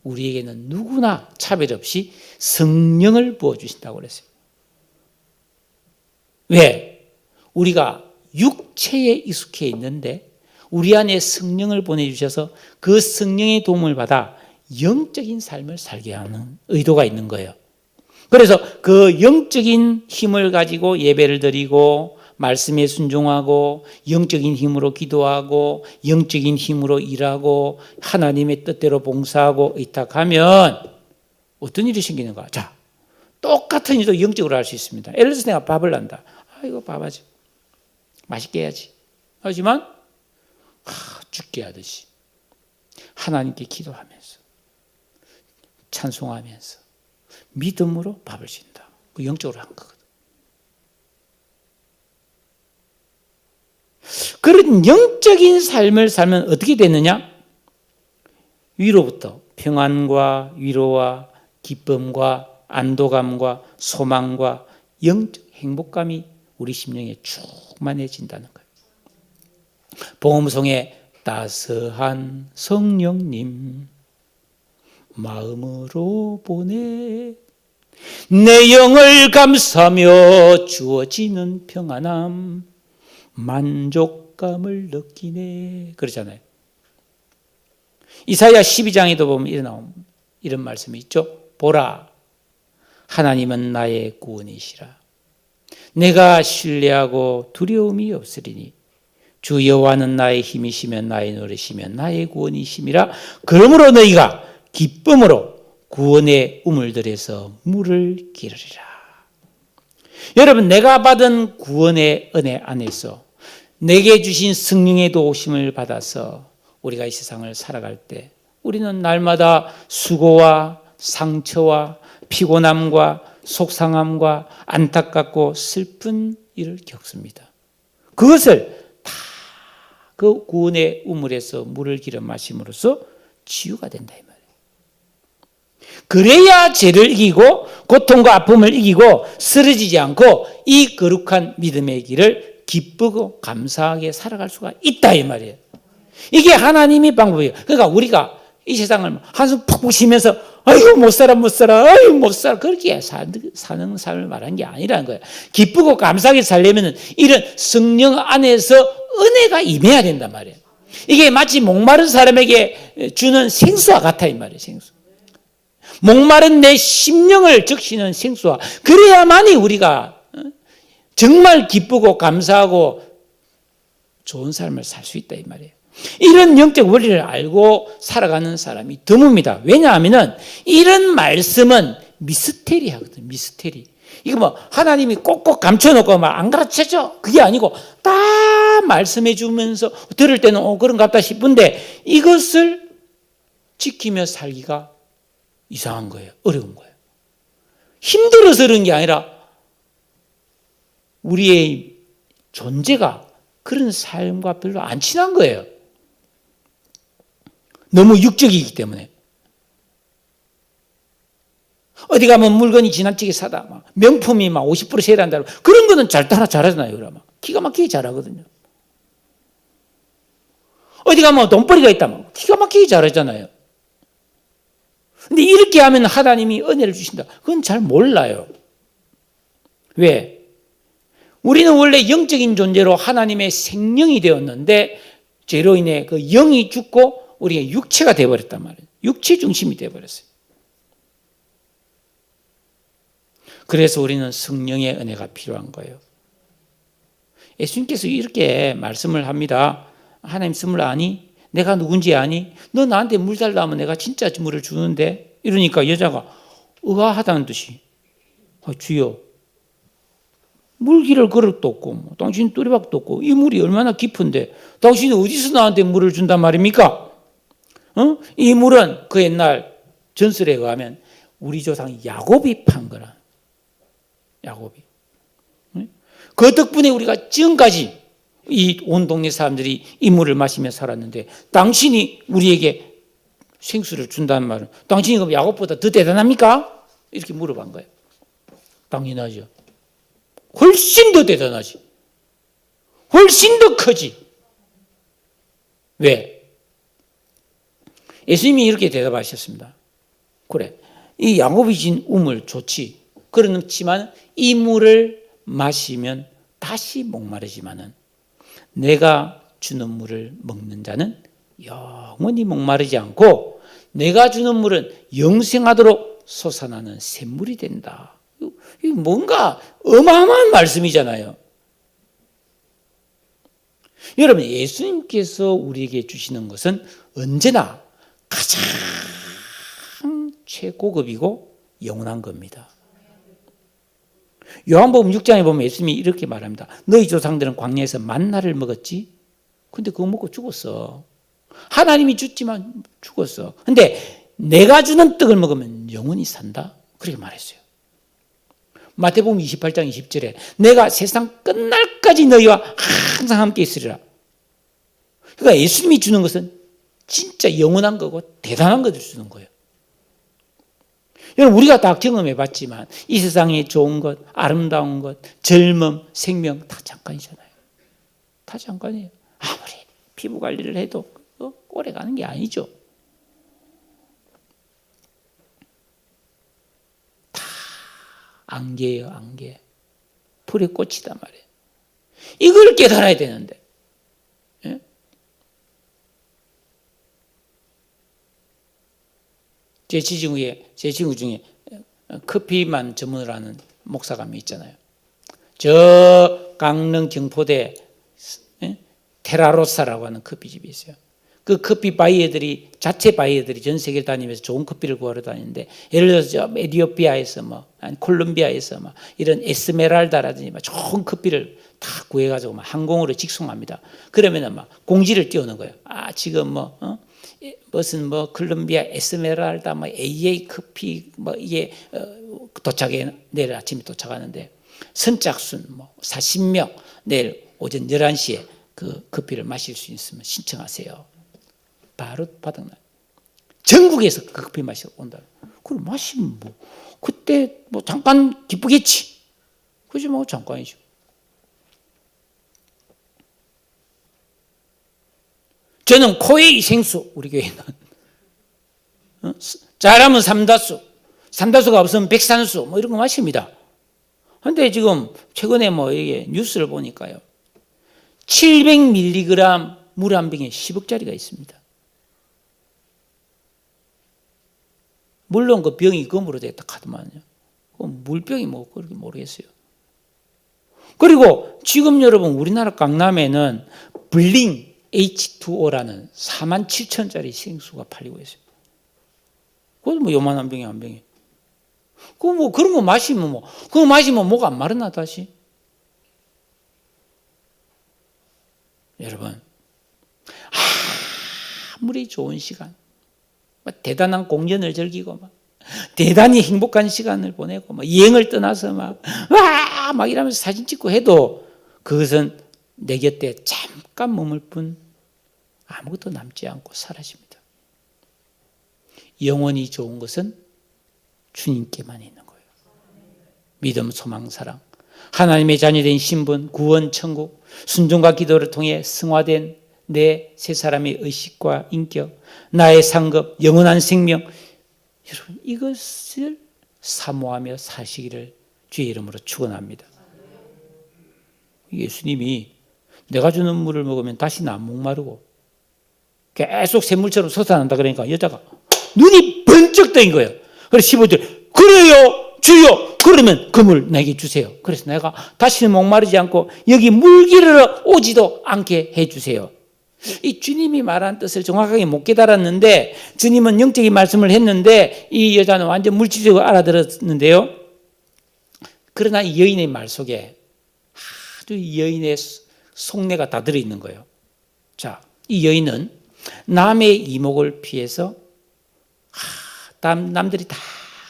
우리에게는 누구나 차별 없이 성령을 부어주신다고 그랬어요. 왜? 우리가 육체에 익숙해 있는데 우리 안에 성령을 보내주셔서 그 성령의 도움을 받아 영적인 삶을 살게 하는 의도가 있는 거예요. 그래서 그 영적인 힘을 가지고 예배를 드리고 말씀에 순종하고 영적인 힘으로 기도하고 영적인 힘으로 일하고 하나님의 뜻대로 봉사하고 의탁하면 어떤 일이 생기는가? 자, 똑같은 일도 영적으로 할 수 있습니다. 예를 들어서 내가 밥을 한다. 이거 밥 하지. 맛있게 해야지. 하지만 죽게 하듯이 하나님께 기도하면서 찬송하면서 믿음으로 밥을 준다. 그 영적으로 한 거거든. 그런 영적인 삶을 살면 어떻게 되느냐? 위로부터 평안과 위로와 기쁨과 안도감과 소망과 영적 행복감이 우리 심령에 충만해진다는 거예요. 복음송에 따스한 성령님 마음으로 보내 내 영을 감싸며 주어지는 평안함 만족감을 느끼네 그러잖아요. 이사야 12장에도 보면 이런 말씀이 있죠. 보라 하나님은 나의 구원이시라 내가 신뢰하고 두려움이 없으리니 주 여호와는 나의 힘이시며 나의 노래시며 나의 구원이심이라 그러므로 너희가 기쁨으로 구원의 우물들에서 물을 기르리라. 여러분 내가 받은 구원의 은혜 안에서 내게 주신 성령의 도우심을 받아서 우리가 이 세상을 살아갈 때 우리는 날마다 수고와 상처와 피곤함과 속상함과 안타깝고 슬픈 일을 겪습니다. 그것을 다 그 구원의 우물에서 물을 길어 마심으로써 치유가 된다 이 말이에요. 그래야 죄를 이기고 고통과 아픔을 이기고 쓰러지지 않고 이 거룩한 믿음의 길을 기쁘고 감사하게 살아갈 수가 있다 이 말이에요. 이게 하나님의 방법이에요. 그러니까 우리가 이 세상을 한숨 푹푹 쉬면서 아이고 못 살아 아이고 못 살아 그렇게 사는 삶을 말한 게 아니라는 거예요. 기쁘고 감사하게 살려면 이런 성령 안에서 은혜가 임해야 된단 말이에요. 이게 마치 목마른 사람에게 주는 생수와 같아 이 말이에요. 생수. 목마른 내 심령을 적시는 생수와 그래야만이 우리가 정말 기쁘고 감사하고 좋은 삶을 살 수 있다 이 말이에요. 이런 영적 원리를 알고 살아가는 사람이 드뭅니다. 왜냐하면 이런 말씀은 미스테리 하거든. 미스테리. 이거 뭐 하나님이 꼭꼭 감춰놓고 막 안 가르쳐줘. 그게 아니고 다 말씀해 주면서 들을 때는 그런가 보다 싶은데 이것을 지키며 살기가 이상한 거예요. 어려운 거예요. 힘들어서 그런 게 아니라 우리의 존재가 그런 삶과 별로 안 친한 거예요. 너무 육적이기 때문에. 어디 가면 물건이 지나치게 사다. 막 명품이 막 50% 세일한다. 그런 거는 잘하잖아요. 그러면. 기가 막히게 잘하거든요. 어디 가면 돈벌이가 있다. 막 기가 막히게 잘하잖아요. 근데 이렇게 하면 하나님이 은혜를 주신다. 그건 잘 몰라요. 왜? 우리는 원래 영적인 존재로 하나님의 생명이 되었는데 죄로 인해 그 영이 죽고 우리가 육체가 되어버렸단 말이에요. 육체 중심이 되어버렸어요. 그래서 우리는 성령의 은혜가 필요한 거예요. 예수님께서 이렇게 말씀을 합니다. 하나님 스물 아니? 내가 누군지 아니? 너 나한테 물 달라 하면 내가 진짜 물을 주는데 이러니까 여자가 의아하다는 듯이 주여 물기를 그릇도 없고 당신 뚜레박도 없고 이 물이 얼마나 깊은데 당신이 어디서 나한테 물을 준단 말입니까? 이 물은 그 옛날 전설에 의하면 우리 조상 야곱이 판 거라. 야곱이. 그 덕분에 우리가 지금까지 이 온 동네 사람들이 이 물을 마시며 살았는데 당신이 우리에게 생수를 준다는 말은 당신이 그럼 야곱보다 더 대단합니까? 이렇게 물어본 거예요. 당연하죠. 훨씬 더 대단하지. 훨씬 더 크지. 왜? 예수님이 이렇게 대답하셨습니다. 그래. 이 야곱이 진 우물 좋지. 그렇지만 이 물을 마시면 다시 목마르지만은 내가 주는 물을 먹는 자는 영원히 목마르지 않고 내가 주는 물은 영생하도록 솟아나는 샘물이 된다. 이 뭔가 어마어마한 말씀이잖아요. 여러분, 예수님께서 우리에게 주시는 것은 언제나 가장 최고급이고 영원한 겁니다. 요한복음 6장에 보면 예수님이 이렇게 말합니다. 너희 조상들은 광야에서 만나를 먹었지? 근데 그거 먹고 죽었어. 하나님이 줬지만 죽었어. 근데 내가 주는 떡을 먹으면 영원히 산다. 그렇게 말했어요. 마태복음 28장 20절에 내가 세상 끝날까지 너희와 항상 함께 있으리라. 그러니까 예수님이 주는 것은 진짜 영원한 거고 대단한 것을 주는 거예요. 여러분, 우리가 다 경험해 봤지만 이 세상에 좋은 것, 아름다운 것, 젊음, 생명 다 잠깐이잖아요. 다 잠깐이에요. 아무리 피부 관리를 해도 오래 가는 게 아니죠. 다 안개예요, 안개. 불의 꽃이다 말이에요. 이걸 깨달아야 되는데. 예? 제 친구 중에 커피만 전문으로 하는 목사가 한 명 있잖아요. 저 강릉 경포대 테라로사라고 하는 커피집이 있어요. 그 커피 바이어들이, 자체 바이어들이 전 세계를 다니면서 좋은 커피를 구하러 다니는데, 예를 들어서 저 에티오피아에서 콜롬비아에서 이런 에스메랄다라든지 좋은 커피를 다 구해가지고 항공으로 직송합니다. 그러면은 공지를 띄우는 거예요. 지금 무슨 콜롬비아 에스메랄다 AA 커피 이게 도착해, 내일 아침에 도착하는데 선착순 40명 내일 오전 11시에 그 커피를 마실 수 있으면 신청하세요. 바로 바닥나요. 전국에서 그 커피 마시러 온다. 그걸 마시면 그때 잠깐 기쁘겠지. 그지 잠깐이죠. 저는 코웨이 생수, 우리 교회는 잘하면 삼다수가 없으면 백산수 이런 거 마십니다. 그런데 지금 최근에 이게 뉴스를 보니까요, 700mg 물 한 병에 10억짜리가 있습니다. 물론 그 병이 금으로 됐다 하더만요. 물병이 그렇게 모르겠어요. 그리고 지금 여러분, 우리나라 강남에는 블링 H2O라는 47,000원짜리 생수가 팔리고 있어요. 그것도 요만한 병에 한 병에. 그런 거 마시면 그거 마시면 목 안 마르나 다시? 여러분, 아무리 좋은 시간, 대단한 공연을 즐기고 대단히 행복한 시간을 보내고 여행을 떠나서 막 이러면서 사진 찍고 해도 그것은 내 곁에 잠깐 머물 뿐 아무것도 남지 않고 사라집니다. 영원히 좋은 것은 주님께만 있는 거예요. 믿음, 소망, 사랑, 하나님의 자녀된 신분, 구원, 천국, 순종과 기도를 통해 승화된 내 세 사람의 의식과 인격, 나의 상급, 영원한 생명, 여러분, 이것을 사모하며 사시기를 주의 이름으로 축원합니다. 예수님이 내가 주는 물을 먹으면 다시는 안 목마르고 계속 샘물처럼 솟아난다 그러니까 여자가 눈이 번쩍 뜨인 거예요. 그래서 15절, 그래요 주여, 그러면 그 물 내게 주세요. 그래서 내가 다시는 목마르지 않고 여기 물기르러 오지도 않게 해주세요. 이 주님이 말한 뜻을 정확하게 못 깨달았는데, 주님은 영적인 말씀을 했는데 이 여자는 완전 물질적으로 알아들었는데요. 그러나 이 여인의 말 속에 아주 여인의 속내가 다 들어있는 거예요. 자, 이 여인은 남의 이목을 피해서 남들이 다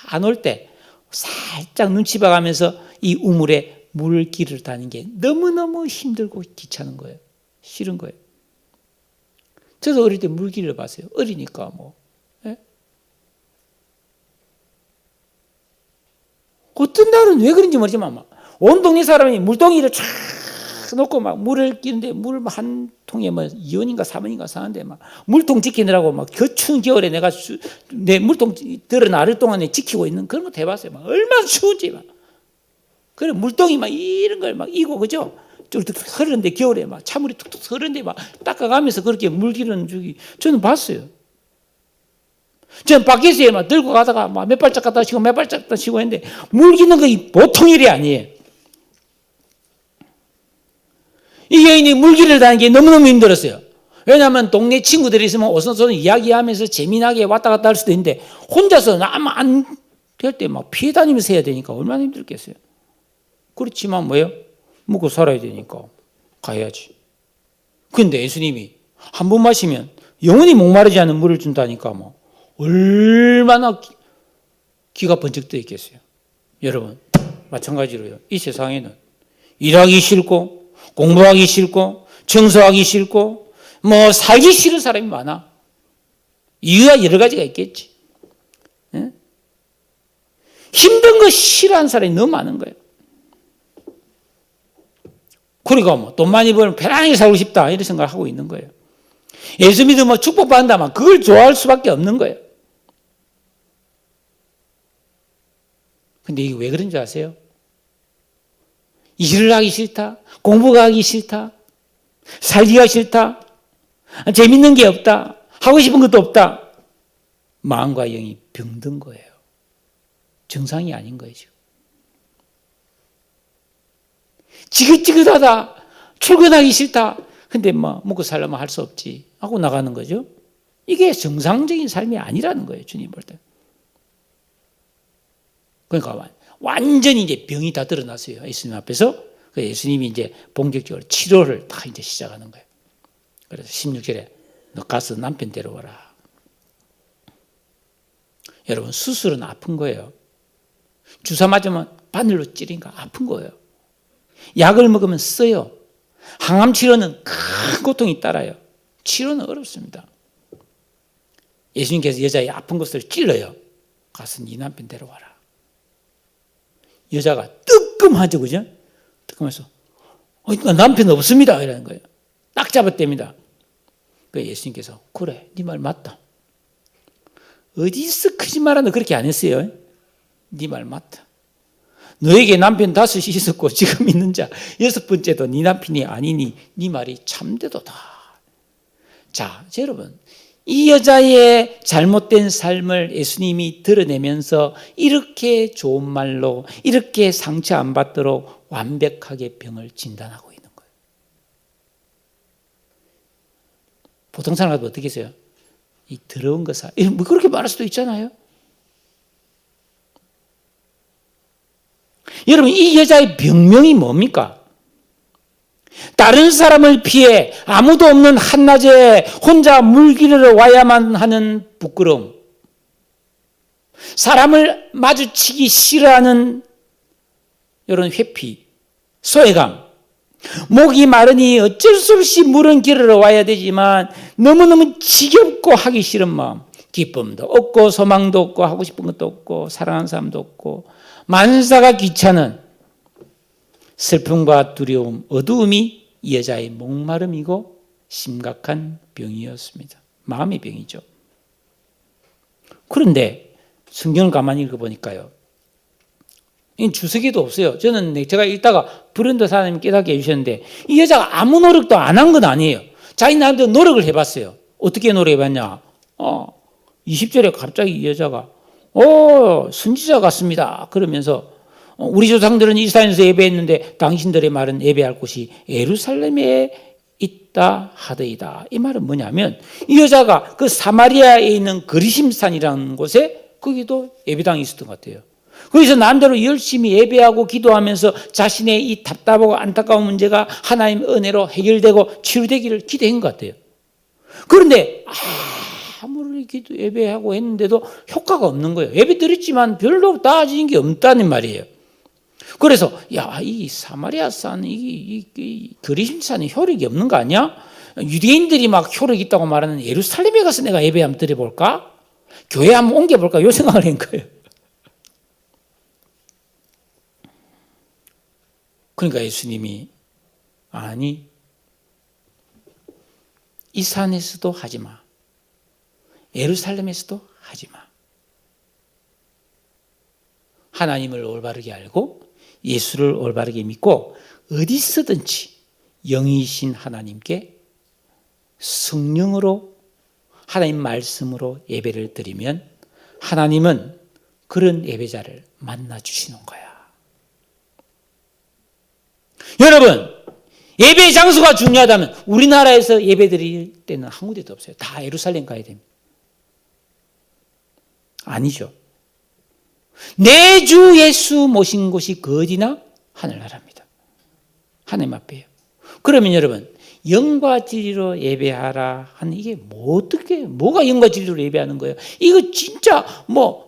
안 올 때 살짝 눈치 봐가면서 이 우물에 물길을 다니는 게 너무너무 힘들고 귀찮은 거예요. 싫은 거예요. 저도 어릴 때 물길을 봤어요. 어리니까 예? 어떤 날은 왜 그런지 모르지만 온 동네 사람이 물동이를 쫙 놓고 막 물을 끼는데 물 한 통에 뭐 2원인가 3원인가 사는데 막 물통 지키느라고 막 추운 겨울에 내가 내 물통 들어 나를 동안에 지키고 있는 그런 거 대봤어요. 막 얼마나 추운지 막. 그래 물통이 막 이런 걸 막 이고 그죠? 뚝뚝 흐르는데 겨울에 막 찬물이 툭툭 흐르는데 막 닦아가면서 그렇게 물 기르는 주기 저는 봤어요. 저는 밖에서 막 들고 가다가 막 몇 발짝 갔다 치고 몇 발짝 갔다 치고 했는데 물 기는 거 보통 일이 아니에요. 이 여인이 물기를 다니는 게 너무너무 힘들었어요. 왜냐하면 동네 친구들이 있으면 오선소선 이야기하면서 재미나게 왔다 갔다 할 수도 있는데 혼자서 아무 안 될 때 막 피해 다니면서 해야 되니까 얼마나 힘들겠어요. 그렇지만 뭐예요? 먹고 살아야 되니까 가야지. 그런데 예수님이 한 번 마시면 영원히 목마르지 않은 물을 준다니까 뭐 얼마나 기가 번쩍 떠 있겠어요. 여러분 마찬가지로요. 이 세상에는 일하기 싫고 공부하기 싫고 청소하기 싫고 뭐 살기 싫은 사람이 많아. 이유가 여러 가지가 있겠지. 네? 힘든 거 싫어하는 사람이 너무 많은 거예요. 그러니까 뭐 돈 많이 벌면 편안하게 살고 싶다 이런 생각을 하고 있는 거예요. 예수 믿으면 축복받는다면 그걸 좋아할 수밖에 없는 거예요. 근데 이게 왜 그런지 아세요? 일을 하기 싫다, 공부가 하기 싫다, 살기가 싫다, 재밌는 게 없다, 하고 싶은 것도 없다. 마음과 영이 병든 거예요. 정상이 아닌 거예요. 지긋지긋하다, 출근하기 싫다. 근데 뭐 먹고 살려면 할 수 없지 하고 나가는 거죠. 이게 정상적인 삶이 아니라는 거예요. 주님 볼 때. 그러니까 완전히 이제 병이 다 드러났어요. 예수님 앞에서. 예수님이 이제 본격적으로 치료를 다 이제 시작하는 거예요. 그래서 16절에 너 가서 남편 데려와라. 여러분 수술은 아픈 거예요. 주사 맞으면 바늘로 찌르니까 아픈 거예요. 약을 먹으면 써요. 항암 치료는 큰 고통이 따라요. 치료는 어렵습니다. 예수님께서 여자의 아픈 곳을 찔러요. 가서 네 남편 데려와라. 여자가 뜨끔하죠, 그죠? 뜨끔해서 남편 없습니다 이러는 거예요. 딱 잡았답니다. 그래서 예수님께서 그래, 네 말 맞다. 어디서 거짓말하는 그렇게 안 했어요. 네 말 맞다. 너에게 남편 5이 있었고 지금 있는 자 6번째도 네 남편이 아니니 네 말이 참되도다. 자, 여러분 이 여자의 잘못된 삶을 예수님이 드러내면서 이렇게 좋은 말로 이렇게 상처 안 받도록 완벽하게 병을 진단하고 있는 거예요. 보통 사람들 어떻게 했어요? 이 더러운 거사 뭐 그렇게 말할 수도 있잖아요. 여러분 이 여자의 병명이 뭡니까? 다른 사람을 피해 아무도 없는 한낮에 혼자 물 기르러 와야만 하는 부끄러움, 사람을 마주치기 싫어하는 이런 회피, 소외감, 목이 마르니 어쩔 수 없이 물은 기르러 와야 되지만 너무너무 지겹고 하기 싫은 마음, 기쁨도 없고 소망도 없고 하고 싶은 것도 없고 사랑하는 사람도 없고 만사가 귀찮은 슬픔과 두려움, 어두움이 이 여자의 목마름이고 심각한 병이었습니다. 마음의 병이죠. 그런데 성경을 가만히 읽어보니까요. 주석에도 없어요. 저는 제가 읽다가 브랜드 사장님이 깨닫게 해주셨는데 이 여자가 아무 노력도 안 한 건 아니에요. 자기 나름대로 노력을 해봤어요. 어떻게 노력해봤냐. 20절에 갑자기 이 여자가 선지자 같습니다. 그러면서 우리 조상들은 이스라엘에서 예배했는데 당신들의 말은 예배할 곳이 예루살렘에 있다 하더이다. 이 말은 뭐냐면 이 여자가 그 사마리아에 있는 그리심산이라는 곳에 거기도 예배당이 있었던 것 같아요. 거기서 남대로 열심히 예배하고 기도하면서 자신의 이 답답하고 안타까운 문제가 하나님의 은혜로 해결되고 치유되기를 기대한 것 같아요. 그런데 아무리 기도 예배하고 했는데도 효과가 없는 거예요. 예배 드렸지만 별로 나아지는 게 없다는 말이에요. 그래서 이 사마리아 산, 이 그리심산이 효력이 없는 거 아니야? 유대인들이 막 효력이 있다고 말하는 예루살렘에 가서 내가 예배 한번 드려볼까? 교회 한번 옮겨볼까? 이 생각을 한 거예요. 그러니까 예수님이 아니, 이 산에서도 하지 마. 예루살렘에서도 하지 마. 하나님을 올바르게 알고 예수를 올바르게 믿고 어디서든지 영이신 하나님께 성령으로 하나님 말씀으로 예배를 드리면 하나님은 그런 예배자를 만나 주시는 거야. 여러분, 예배 장소가 중요하다면 우리나라에서 예배 드릴 때는 한 군데도 없어요. 다 예루살렘 가야 됩니다. 아니죠. 내 주 예수 모신 곳이 그 어디나 하늘나라입니다. 하나님 앞에요. 그러면 여러분, 영과 진리로 예배하라 하는 이게 뭐가 영과 진리로 예배하는 거예요? 이거 진짜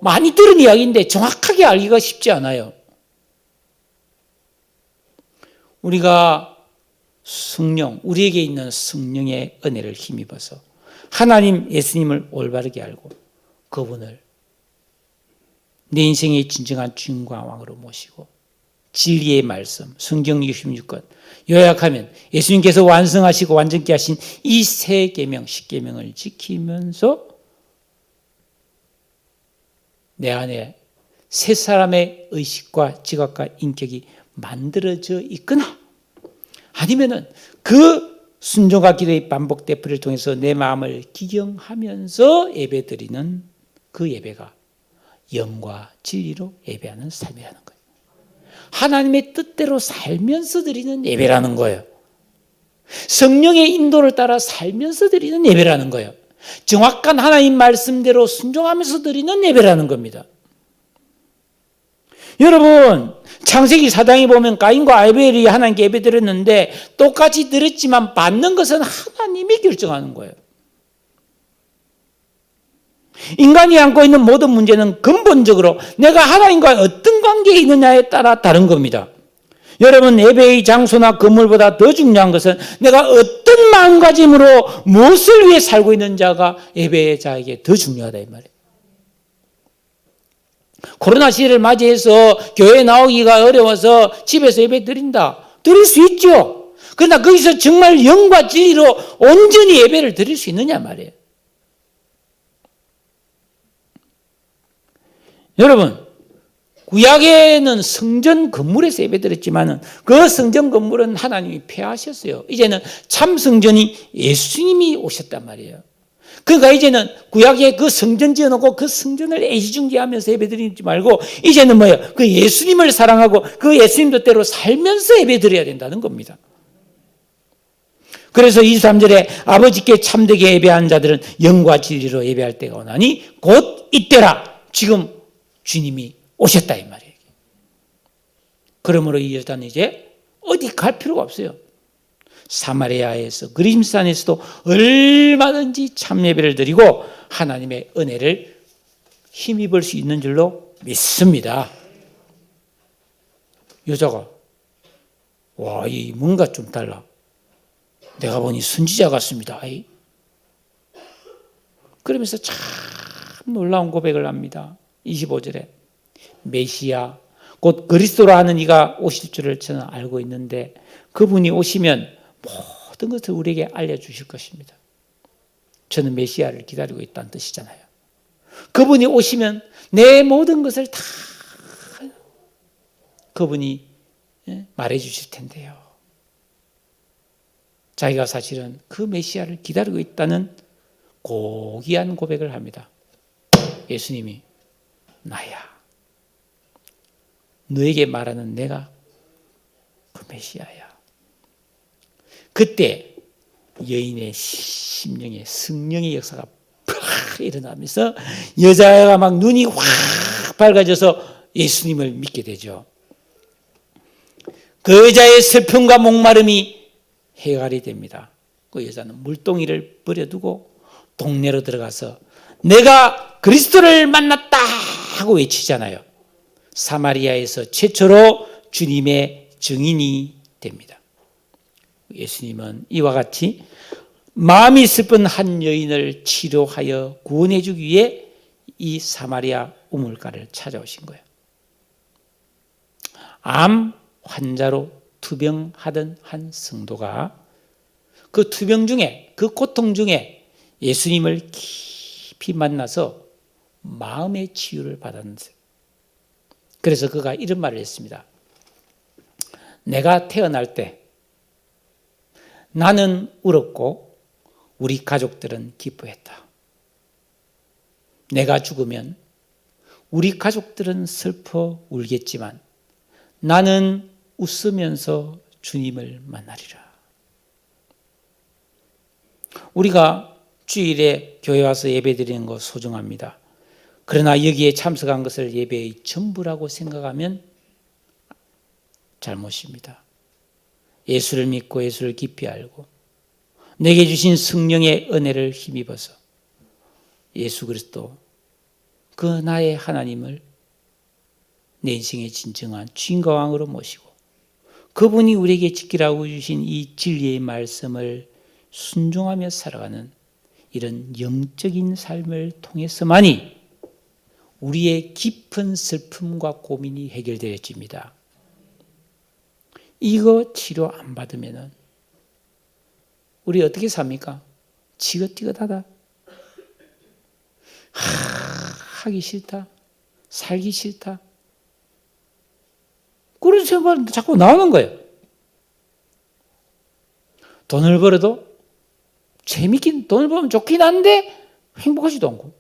많이 들은 이야기인데 정확하게 알기가 쉽지 않아요. 우리가 성령, 우리에게 있는 성령의 은혜를 힘입어서 하나님 예수님을 올바르게 알고 그분을 내 인생의 진정한 주인과 왕으로 모시고 진리의 말씀, 성경 66권 요약하면 예수님께서 완성하시고 완전케 하신 이 세 계명, 10계명을 지키면서 내 안에 새 사람의 의식과 지각과 인격이 만들어져 있거나 아니면은 그 순종과 기도의 반복 되풀이를 통해서 내 마음을 기경하면서 예배드리는 그 예배가 영과 진리로 예배하는 삶이라는 거예요. 하나님의 뜻대로 살면서 드리는 예배라는 거예요. 성령의 인도를 따라 살면서 드리는 예배라는 거예요. 정확한 하나님 말씀대로 순종하면서 드리는 예배라는 겁니다. 여러분, 창세기 4장에 보면 가인과 아벨이 하나님께 예배 드렸는데 똑같이 드렸지만 받는 것은 하나님이 결정하는 거예요. 인간이 안고 있는 모든 문제는 근본적으로 내가 하나님과 어떤 관계에 있느냐에 따라 다른 겁니다. 여러분, 예배의 장소나 건물보다 더 중요한 것은 내가 어떤 마음가짐으로 무엇을 위해 살고 있는지가 예배자에게 더 중요하다 이 말이에요. 코로나 시대를 맞이해서 교회에 나오기가 어려워서 집에서 예배 드린다. 드릴 수 있죠. 그러나 거기서 정말 영과 진리로 온전히 예배를 드릴 수 있느냐 말이에요. 여러분, 구약에는 성전 건물에서 예배드렸지만 그 성전 건물은 하나님이 폐하셨어요. 이제는 참 성전이 예수님이 오셨단 말이에요. 그러니까 이제는 구약에 그 성전 지어놓고 그 성전을 애지중지하면서 예배드리지 말고 이제는 뭐예요? 그 예수님을 사랑하고 그 예수님 뜻대로 살면서 예배드려야 된다는 겁니다. 그래서 23절에 아버지께 참되게 예배한 자들은 영과 진리로 예배할 때가 오나니 곧 이때라. 지금 주님이 오셨다 이 말이에요. 그러므로 이 여자는 이제 어디 갈 필요가 없어요. 사마리아에서 그림산에서도 얼마든지 참 예배를 드리고 하나님의 은혜를 힘입을 수 있는 줄로 믿습니다. 여자가 이 뭔가 좀 달라. 내가 보니 선지자 같습니다. 그러면서 참 놀라운 고백을 합니다. 25절에 메시아 곧 그리스도라 하는 이가 오실 줄을 저는 알고 있는데 그분이 오시면 모든 것을 우리에게 알려주실 것입니다. 저는 메시아를 기다리고 있다는 뜻이잖아요. 그분이 오시면 내 모든 것을 다 그분이 말해주실 텐데요. 자기가 사실은 그 메시아를 기다리고 있다는 고귀한 고백을 합니다. 예수님이 나야. 너에게 말하는 내가 그 메시아야. 그때 여인의 심령에 성령의 역사가 팍 일어나면서 여자가 막 눈이 확 밝아져서 예수님을 믿게 되죠. 그 여자의 슬픔과 목마름이 해결이 됩니다. 그 여자는 물동이를 버려두고 동네로 들어가서 내가 그리스도를 만났다 하고 외치잖아요. 사마리아에서 최초로 주님의 증인이 됩니다. 예수님은 이와 같이 마음이 슬픈 한 여인을 치료하여 구원해 주기 위해 이 사마리아 우물가를 찾아오신 거예요. 암 환자로 투병하던 한 성도가 그 투병 중에, 그 고통 중에 예수님을 깊이 만나서 마음의 치유를 받았는데, 그래서 그가 이런 말을 했습니다. 내가 태어날 때 나는 울었고 우리 가족들은 기뻐했다. 내가 죽으면 우리 가족들은 슬퍼 울겠지만 나는 웃으면서 주님을 만나리라. 우리가 주일에 교회 와서 예배드리는 거 소중합니다. 그러나 여기에 참석한 것을 예배의 전부라고 생각하면 잘못입니다. 예수를 믿고 예수를 깊이 알고 내게 주신 성령의 은혜를 힘입어서 예수 그리스도 그 나의 하나님을 내 인생의 진정한 주인과 왕으로 모시고 그분이 우리에게 지키라고 주신 이 진리의 말씀을 순종하며 살아가는 이런 영적인 삶을 통해서만이 우리의 깊은 슬픔과 고민이 해결되어집니다. 이거 치료 안 받으면 우리 어떻게 삽니까? 지긋지긋하다. 하기 싫다. 살기 싫다. 그런 생각이 자꾸 나오는 거예요. 돈을 벌어도 돈을 벌면 좋긴 한데 행복하지도 않고.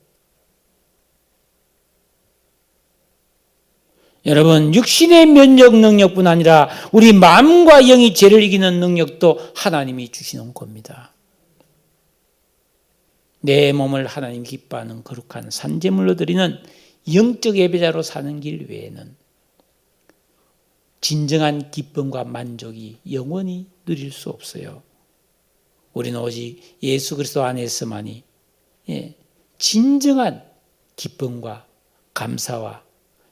여러분, 육신의 면역 능력뿐 아니라 우리 마음과 영이 죄를 이기는 능력도 하나님이 주시는 겁니다. 내 몸을 하나님 기뻐하는 거룩한 산제물로 드리는 영적 예배자로 사는 길 외에는 진정한 기쁨과 만족이 영원히 누릴 수 없어요. 우리는 오직 예수 그리스도 안에서만이 진정한 기쁨과 감사와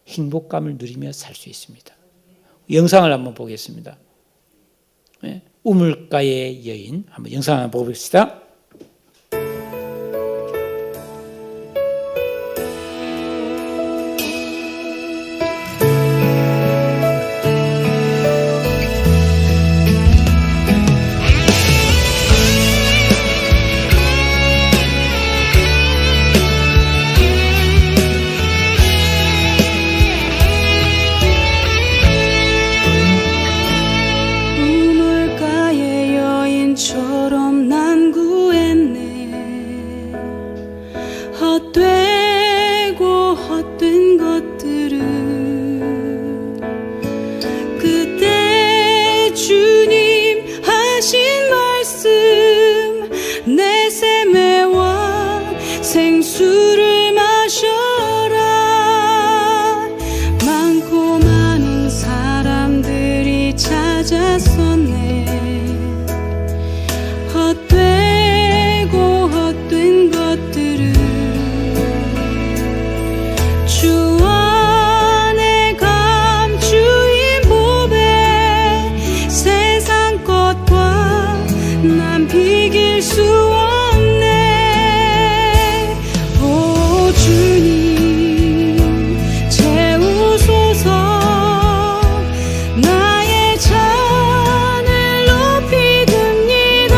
행복감을 누리며 살 수 있습니다. 영상을 한번 보겠습니다. 우물가의 여인, 한번 영상 한번 보겠습니다. 생수를 마셔라. 많고 많은 사람들이 찾았었네. 헛되고 헛된 것들을 주 안에 감추인 보배. 세상 것과 난 비길 수 없네. 주님 채우소서. 나의 잔을 높이 듭니다.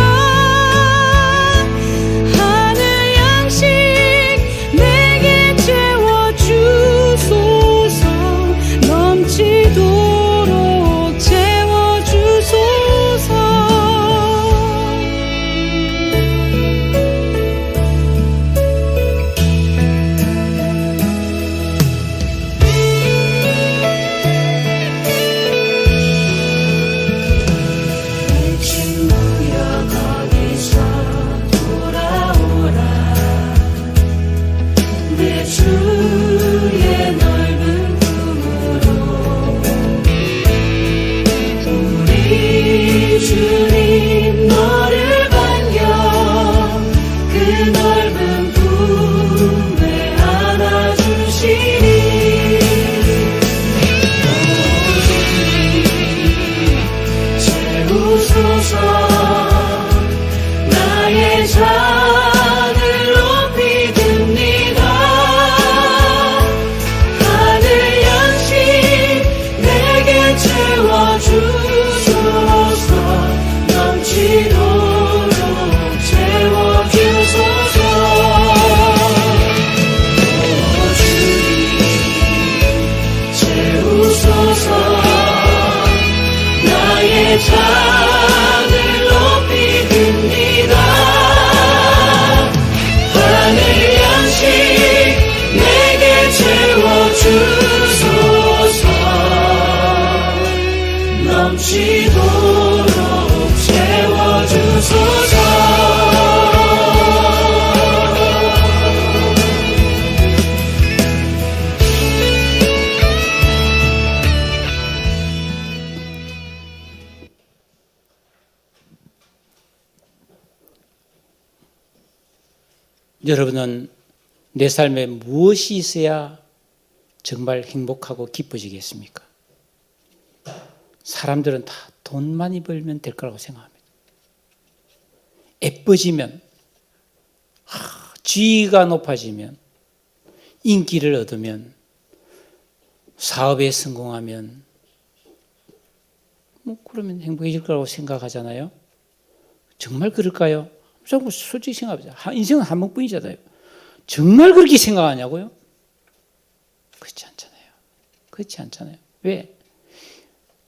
하늘 양식 내게 채워주 찬을 높이 듭니다. 하늘 양식 내게 채워주소서. 넘치도록 채워주소서. 여러분은 내 삶에 무엇이 있어야 정말 행복하고 기뻐지겠습니까? 사람들은 다 돈 많이 벌면 될 거라고 생각합니다. 예뻐지면, 지위가 높아지면, 인기를 얻으면, 사업에 성공하면, 그러면 행복해질 거라고 생각하잖아요. 정말 그럴까요? 솔직히 생각해보자. 인생은 한 번뿐이잖아요. 정말 그렇게 생각하냐고요? 그렇지 않잖아요. 그렇지 않잖아요. 왜?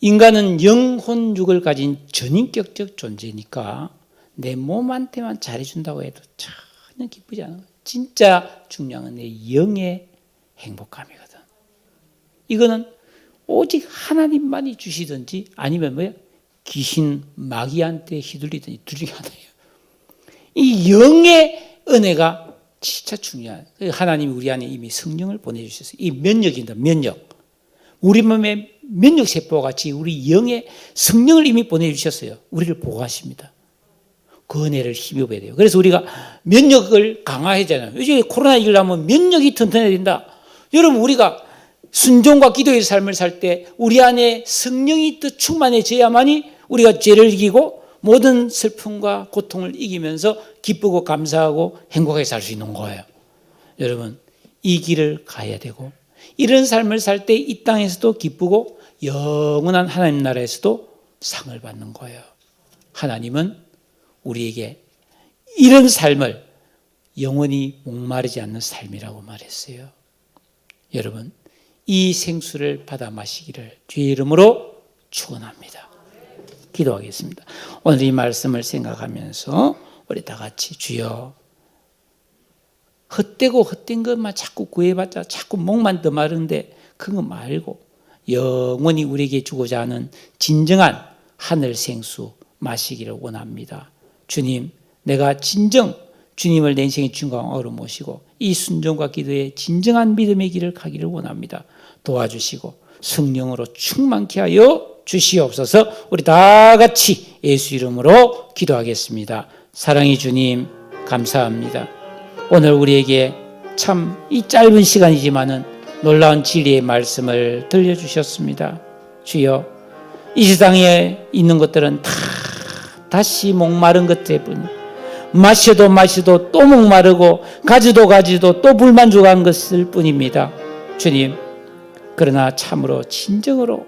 인간은 영혼육을 가진 전인격적 존재니까 내 몸한테만 잘해준다고 해도 전혀 기쁘지 않아요. 진짜 중요한 건 내 영의 행복감이거든. 이거는 오직 하나님만이 주시든지 아니면 뭐야? 귀신, 마귀한테 휘둘리든지 둘 중에 하나예요. 이 영의 은혜가 진짜 중요해요. 하나님이 우리 안에 이미 성령을 보내주셨어요. 이 면역입니다. 면역. 우리 몸에 면역세포와 같이 우리 영의 성령을 이미 보내주셨어요. 우리를 보호하십니다. 그 은혜를 힘입어야 돼요. 그래서 우리가 면역을 강화해야 되잖아요. 요즘 코로나19를 하면 면역이 튼튼해야 된다. 여러분, 우리가 순종과 기도의 삶을 살 때 우리 안에 성령이 또 충만해져야만이 우리가 죄를 이기고 모든 슬픔과 고통을 이기면서 기쁘고 감사하고 행복하게 살 수 있는 거예요. 여러분, 이 길을 가야 되고 이런 삶을 살 때 이 땅에서도 기쁘고 영원한 하나님 나라에서도 상을 받는 거예요. 하나님은 우리에게 이런 삶을 영원히 목마르지 않는 삶이라고 말했어요. 여러분, 이 생수를 받아 마시기를 주의 이름으로 축원합니다. 기도하겠습니다. 오늘 이 말씀을 생각하면서 우리 다 같이 주여, 헛되고 헛된 것만 자꾸 구해봤자 자꾸 목만 더 마른데 그거 말고 영원히 우리에게 주고자 하는 진정한 하늘 생수 마시기를 원합니다. 주님, 내가 진정 주님을 내 인생의 주인공으로 모시고 이 순종과 기도에 진정한 믿음의 길을 가기를 원합니다. 도와주시고 성령으로 충만케 하여 주시옵소서. 우리 다 같이 예수 이름으로 기도하겠습니다. 사랑의 주님, 감사합니다. 오늘 우리에게 참 이 짧은 시간이지만은 놀라운 진리의 말씀을 들려주셨습니다. 주여, 이 세상에 있는 것들은 다 다시 목마른 것들 뿐, 마셔도 또 목마르고 가지도 또 불만족한 것일 뿐입니다. 주님, 그러나 참으로 진정으로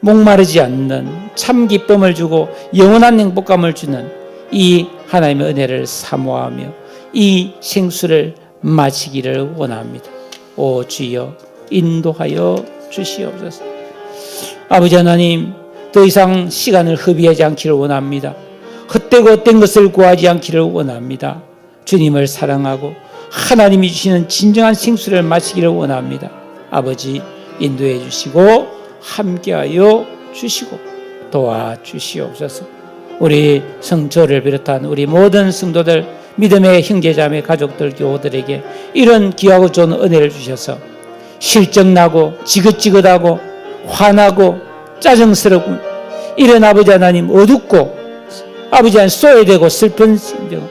목마르지 않는 참 기쁨을 주고 영원한 행복감을 주는 이 하나님의 은혜를 사모하며 이 생수를 마시기를 원합니다. 오 주여, 인도하여 주시옵소서. 아버지 하나님, 더 이상 시간을 허비하지 않기를 원합니다. 헛되고 헛된 것을 구하지 않기를 원합니다. 주님을 사랑하고 하나님이 주시는 진정한 생수를 마시기를 원합니다. 아버지, 인도해 주시고 함께하여 주시고 도와주시옵소서. 우리 성조를 비롯한 우리 모든 성도들, 믿음의 형제자매 가족들, 교우들에게 이런 귀하고 좋은 은혜를 주셔서 실정나고 지긋지긋하고 화나고 짜증스럽고 이런 아버지 하나님 어둡고 아버지 하나님 소외되고 슬픈 심정,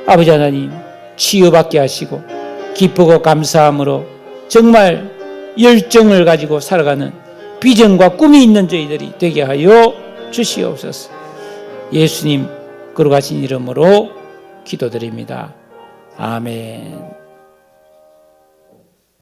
아버지 하나님 치유받게 하시고 기쁘고 감사함으로 정말 열정을 가지고 살아가는 비전과 꿈이 있는 저희들이 되게 하여 주시옵소서. 예수님 거룩하신 이름으로 기도드립니다. 아멘.